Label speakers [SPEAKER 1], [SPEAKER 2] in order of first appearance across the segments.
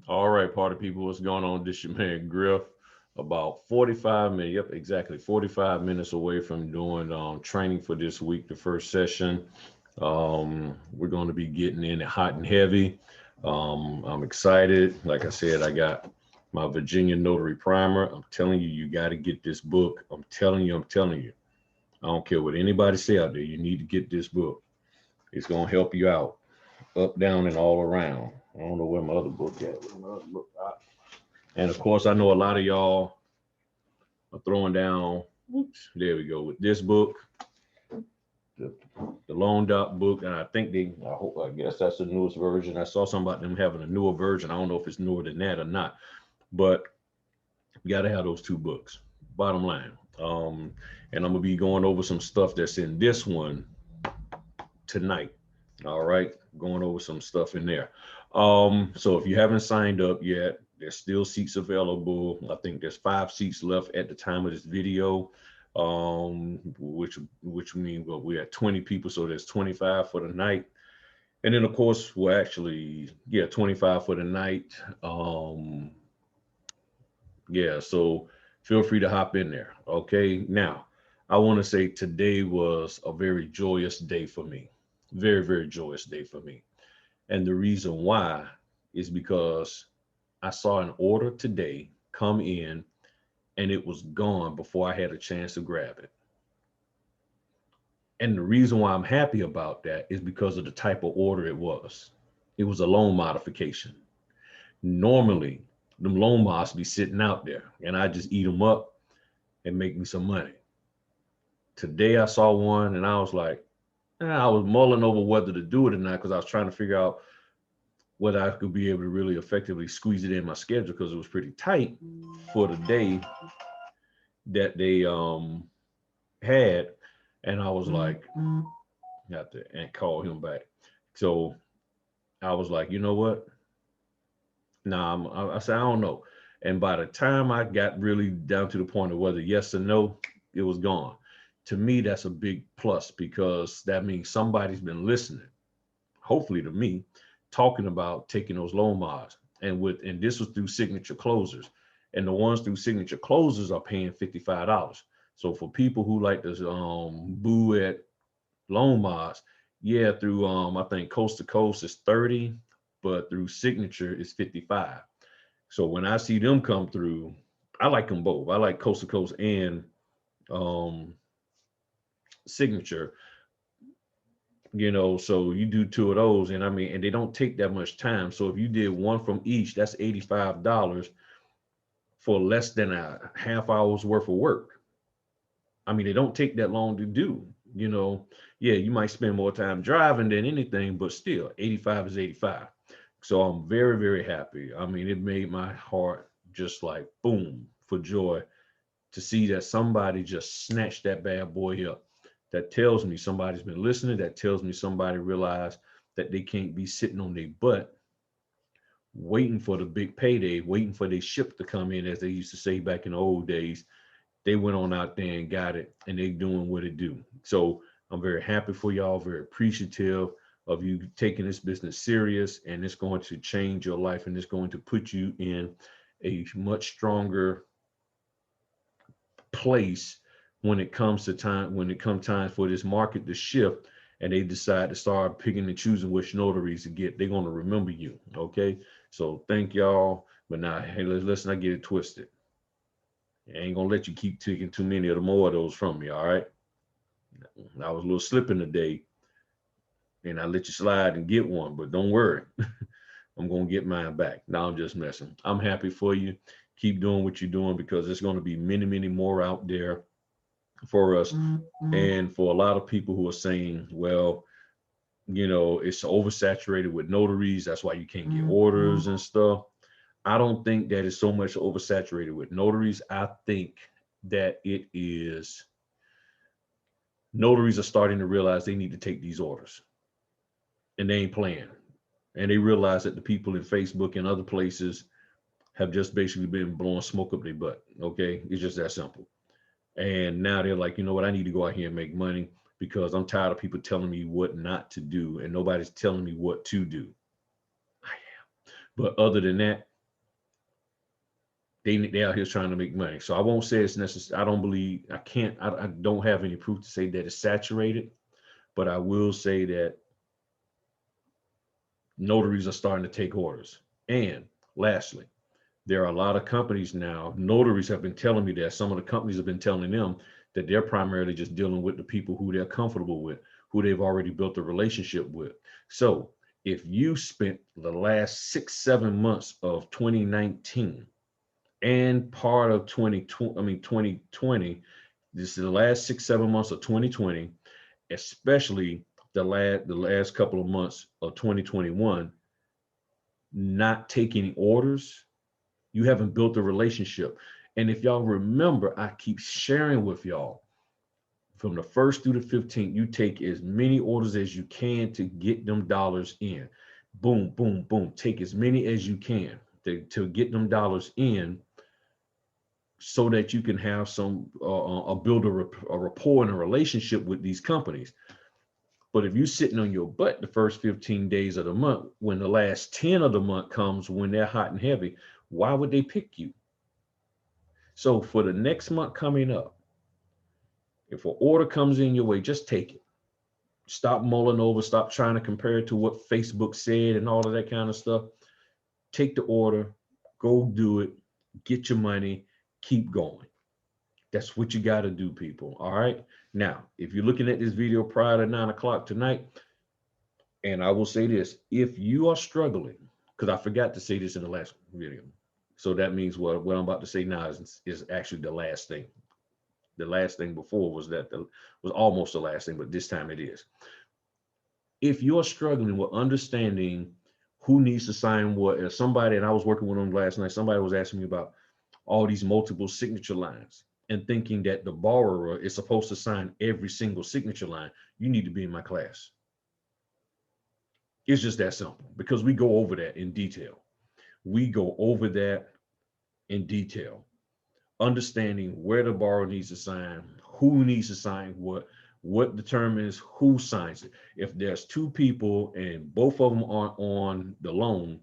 [SPEAKER 1] All right, party people, what's going on? This your man Griff. About 45 minutes, yep, exactly 45 minutes away from doing training for this week, the first session. We're going to be getting in it hot and heavy. I'm excited. Like I said, I got my Virginia Notary Primer. I'm telling you, you got to get this book. I'm telling you. I don't care what anybody say out there. You need to get this book. It's going to help you out, up, down, and all around. I don't know where my other book at. Where my other book? And of course, I know a lot of y'all are throwing down. Oops, there we go with this book, the, the Loan Doc book, and I think I guess that's the newest version. I saw something about them having a newer version. I don't know if it's newer than that or not, but you got to have those two books. Bottom line. And I'm gonna be going over some stuff that's in this one tonight. All right, going over some stuff in there. So if you haven't signed up yet, there's still seats available. I think there's 5 seats left at the time of this video. Which means well, we're at 20 people, so there's 25 for the night. And then of course we're actually 25 for the night. Yeah, so feel free to hop in there. Okay. Now, I want to say today was a very joyous day for me. Very, very joyous day for me. And the reason why is because I saw an order today come in and it was gone before I had a chance to grab it. And the reason why I'm happy about that is because of the type of order it was. It was a loan modification. Normally, them loan mods be sitting out there and I just eat them up and make me some money. Today I saw one and I was like, I was mulling over whether to do it or not because I was trying to figure out whether I could be able to really effectively squeeze it in my schedule because it was pretty tight for the day that they had. And I was like, I have to and call him back. So I was like, you know what? Nah, I said, I don't know. And by the time I got really down to the point of whether yes or no, it was gone. To me, that's a big plus because that means somebody's been listening, hopefully to me, talking about taking those loan mods. And this was through signature closers. And the ones through signature closers are paying $55. So for people who like to boo at loan mods, yeah, through I think coast to coast is 30, but through signature is 55. So when I see them come through, I like them both. I like coast to coast and um signature, so you do two of those, and I mean, and they don't take that much time. So if you did one from each, that's $85 for less than a half hour's worth of work. I mean, they don't take that long to do, you know. Yeah, you might spend more time driving than anything, but still, 85 is 85. So I'm very, very happy. I mean, it made my heart just like boom for joy to see that somebody just snatched that bad boy up. That tells me somebody's been listening. That tells me somebody realized that they can't be sitting on their butt waiting for the big payday, waiting for their ship to come in, as they used to say back in the old days. They went on out there and got it, and they doing what it do. So I'm very happy for y'all, very appreciative of you taking this business serious, and it's going to change your life, and it's going to put you in a much stronger place when it comes time for this market to shift and they decide to start picking and choosing which notaries to get. They're going to remember you. Okay, so thank y'all. But now, hey, let's not get it twisted. I ain't gonna let you keep taking too many of the more of those from me. All right, I was a little slipping today and I let you slide and get one, but don't worry. I'm gonna get mine back. Now I'm just messing. I'm happy for you. Keep doing what you're doing because there's going to be many, many more out there for us. And for a lot of people who are saying, well, it's oversaturated with notaries. That's why you can't get orders and stuff. I don't think that it's so much oversaturated with notaries. I think that it is notaries are starting to realize they need to take these orders and they ain't playing. And they realize that the people in Facebook and other places have just basically been blowing smoke up their butt. Okay. It's just that simple. And now they're like, you know what? I need to go out here and make money because I'm tired of people telling me what not to do and nobody's telling me what to do. I am. But other than that, they out here trying to make money. So I won't say it's necessary. I don't believe, I don't have any proof to say that it's saturated, but I will say that notaries are starting to take orders. And lastly, there are a lot of companies now, notaries have been telling me that some of the companies have been telling them that they're primarily just dealing with the people who they're comfortable with, who they've already built a relationship with. So if you spent the last 6, 7 months of 2019 and part of 2020, this is the last 6, 7 months of 2020, especially the last couple of months of 2021, not taking orders, you haven't built a relationship. And if y'all remember, I keep sharing with y'all, from the 1st through the 15th, you take as many orders as you can to get them dollars in. Boom, boom, boom. Take as many as you can to get them dollars in, so that you can have some build a rapport and a relationship with these companies. But if you're sitting on your butt the first 15 days of the month, when the last 10 of the month comes, when they're hot and heavy, why would they pick you? So for the next month coming up, if an order comes in your way, just take it. Stop mulling over, stop trying to compare it to what Facebook said and all of that kind of stuff. Take the order, go do it, get your money, keep going. That's what you got to do, people. All right. Now, if you're looking at this video prior to 9 o'clock tonight, and I will say this, if you are struggling, because I forgot to say this in the last video, so that means what I'm about to say now is actually the last thing. The last thing before was almost the last thing, but this time it is. If you're struggling with understanding who needs to sign what, as somebody, and I was working with them last night, somebody was asking me about all these multiple signature lines and thinking that the borrower is supposed to sign every single signature line, you need to be in my class. It's just that simple, because we go over that in detail. We go over that in detail, understanding where the borrower needs to sign, who needs to sign what determines who signs it. If there's 2 people and both of them are on the loan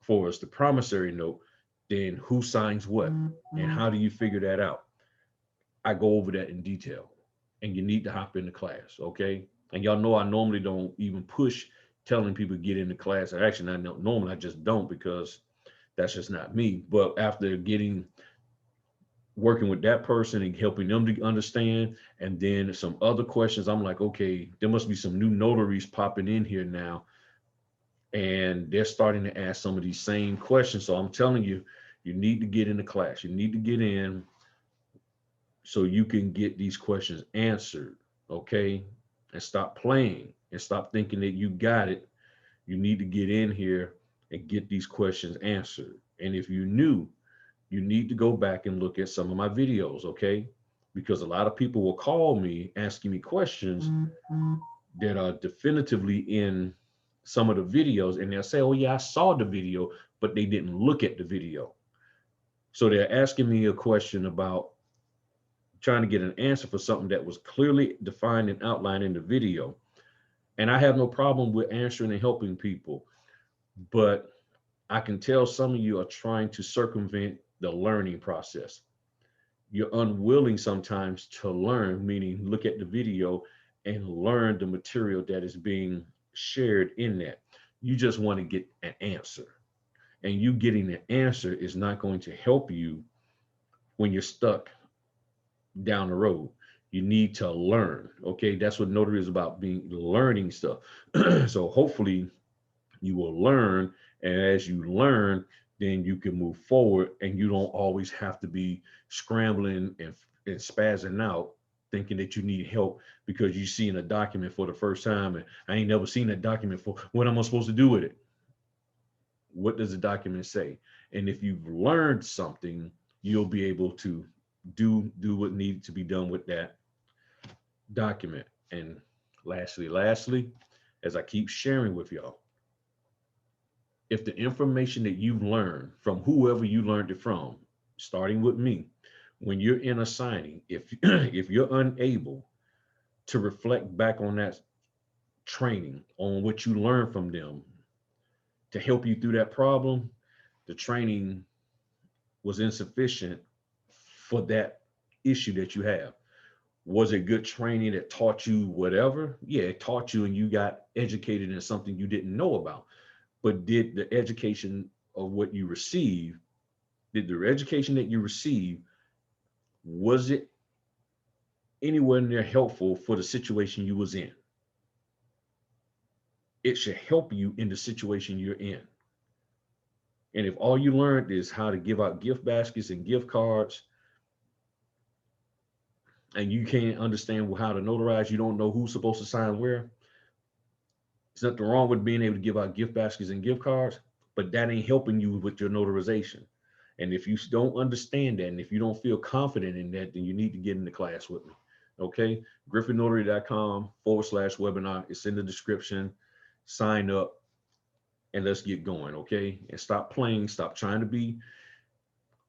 [SPEAKER 1] for us, the promissory note, then who signs what? And how do you figure that out? I go over that in detail, and you need to hop into class, okay? And y'all know I normally don't even push telling people to get into class. Actually, normally I just don't, because that's just not me. But after working with that person and helping them to understand, and then some other questions, I'm like, okay, there must be some new notaries popping in here now, and they're starting to ask some of these same questions. So I'm telling you, you need to get into class. You need to get in so you can get these questions answered, okay? And stop playing and stop thinking that you got it. You need to get in here and get these questions answered. And if you're new, you need to go back and look at some of my videos, okay? Because a lot of people will call me asking me questions that are definitively in some of the videos, and they'll say, oh yeah, I saw the video, but they didn't look at the video. So they're asking me a question about trying to get an answer for something that was clearly defined and outlined in the video. And I have no problem with answering and helping people, but I can tell some of you are trying to circumvent the learning process. You're unwilling sometimes to learn, meaning look at the video and learn the material that is being shared in that. You just want to get an answer, and you getting an answer is not going to help you when you're stuck down the road. You need to learn, okay? That's what notary is about, learning stuff. So hopefully you will learn, and as you learn, then you can move forward, and you don't always have to be scrambling and spazzing out thinking that you need help because you see in a document for the first time, and I ain't never seen that document for, what am I supposed to do with it? What does the document say? And if you've learned something, you'll be able to do what needs to be done with that document. And lastly, as I keep sharing with y'all, if the information that you've learned from whoever you learned it from, starting with me, when you're in a signing, if you're unable to reflect back on that training, on what you learned from them to help you through that problem, the training was insufficient for that issue that you have. Was it good training that taught you whatever? Yeah, it taught you and you got educated in something you didn't know about. But did the education of what you received, did the education that you received, was it anywhere near helpful for the situation you was in? It should help you in the situation you're in. And if all you learned is how to give out gift baskets and gift cards, and you can't understand how to notarize, you don't know who's supposed to sign where, there's nothing wrong with being able to give out gift baskets and gift cards, but that ain't helping you with your notarization. And if you don't understand that, and if you don't feel confident in that, then you need to get into class with me. Okay, griffinnotary.com/webinar. It's in the description. Sign up and let's get going. Okay, and stop playing, stop trying to be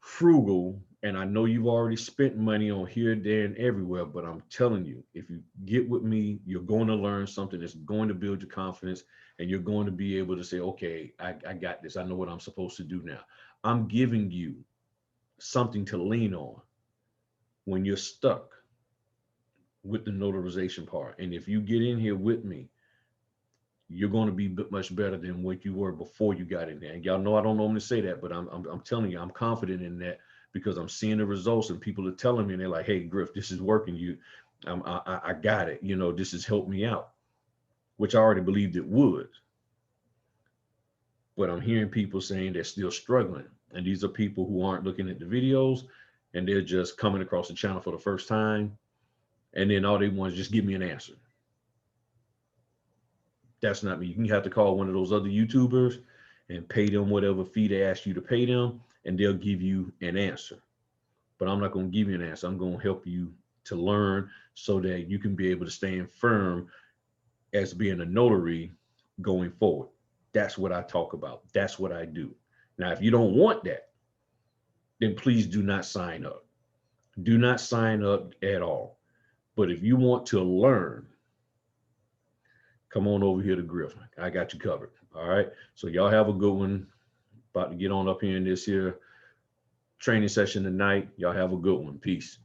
[SPEAKER 1] frugal. And I know you've already spent money on here, there, and everywhere, but I'm telling you, if you get with me, you're going to learn something that's going to build your confidence, and you're going to be able to say, okay, I got this. I know what I'm supposed to do now. I'm giving you something to lean on when you're stuck with the notarization part. And if you get in here with me, you're going to be much better than what you were before you got in there. And y'all know I don't normally say that, but I'm telling you, I'm confident in that because I'm seeing the results and people are telling me, and they're like, hey, Griff, this is working. I got it. You know, this has helped me out, which I already believed it would. But I'm hearing people saying they're still struggling. And these are people who aren't looking at the videos, and they're just coming across the channel for the first time. And then all they want is just give me an answer. That's not me. You can have to call one of those other YouTubers and pay them whatever fee they ask you to pay them, and they'll give you an answer. But I'm not going to give you an answer. I'm going to help you to learn so that you can be able to stand firm as being a notary going forward. That's what I talk about. That's what I do. Now, if you don't want that, then please do not sign up. Do not sign up at all. But if you want to learn, come on over here to Griff. I got you covered. All right. So y'all have a good one. About to get on up here in this here training session tonight. Y'all have a good one. Peace.